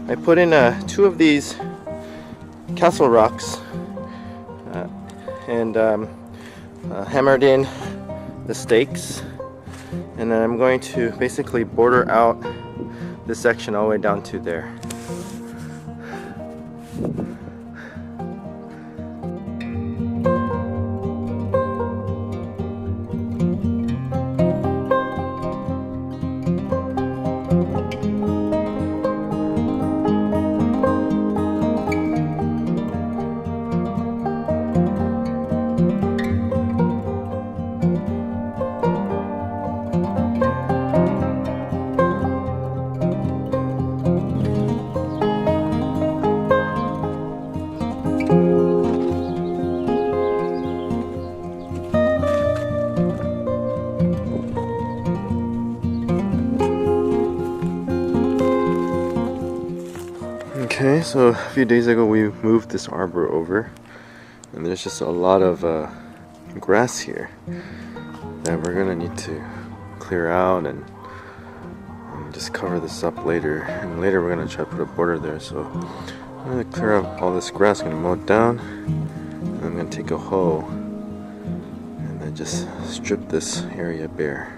I put in 2 of these castle rocks and hammered in the stakes, and then I'm going to basically border out this section all the way down to there. Okay, so a few days ago we moved this arbor over, and there's just a lot of grass here that we're gonna need to clear out and just cover this up later. And later we're gonna try to put a border there. So I'm gonna clear up all this grass, I'm gonna mow it down, and I'm gonna take a hoe and then just strip this area bare.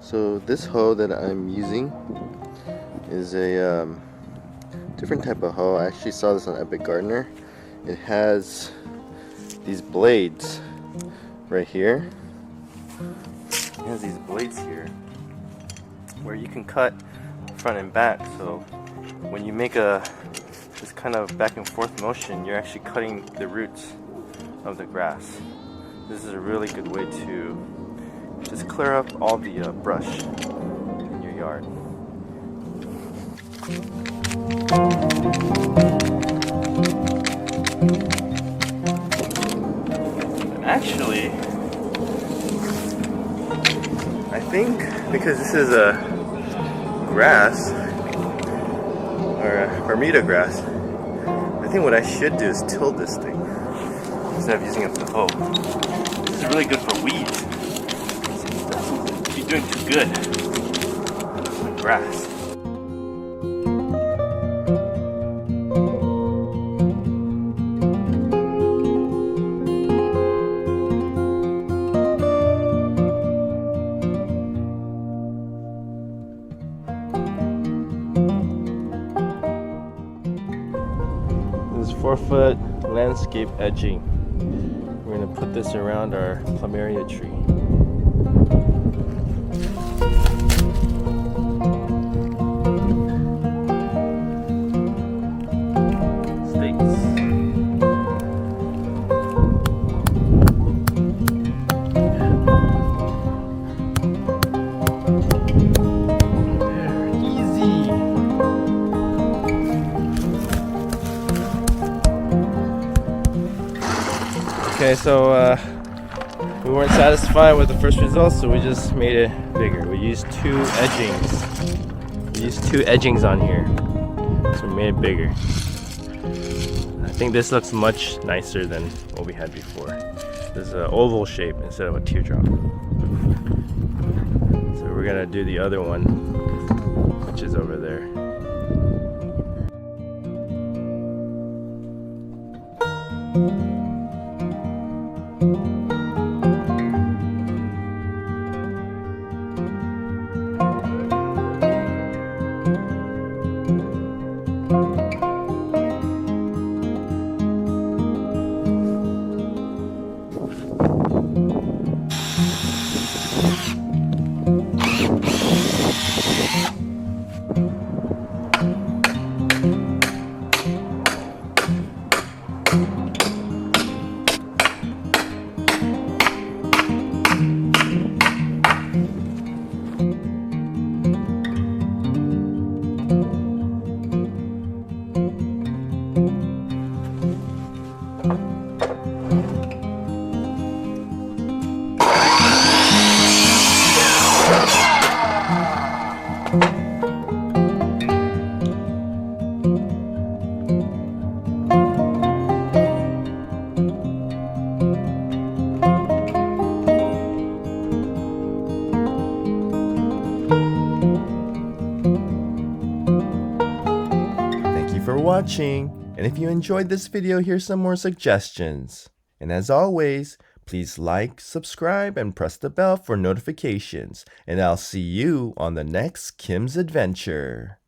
So this hoe that I'm using is a different type of hoe. I actually saw this on Epic Gardener. It has these blades right here. It has these blades here where you can cut front and back. So when you make this kind of back and forth motion, you're actually cutting the roots of the grass. This is a really good way to just clear up all the brush in your yard. Actually, I think because this is a grass, or a Bermuda grass, I think what I should do is till this thing instead of using up the hoe. This is really good for weeds. You're doing too good on grass. This 4-foot landscape edging. We're going to put this around our plumeria tree. Stakes. Okay, so we weren't satisfied with the first results, so we just made it bigger. We used two edgings on here, so we made it bigger. I think this looks much nicer than what we had before. This is an oval shape instead of a teardrop. So we're gonna do the other one, which is over there. For watching, and if you enjoyed this video, here's some more suggestions. And as always, please like, subscribe, and press the bell for notifications, and I'll see you on the next Kim's Adventure.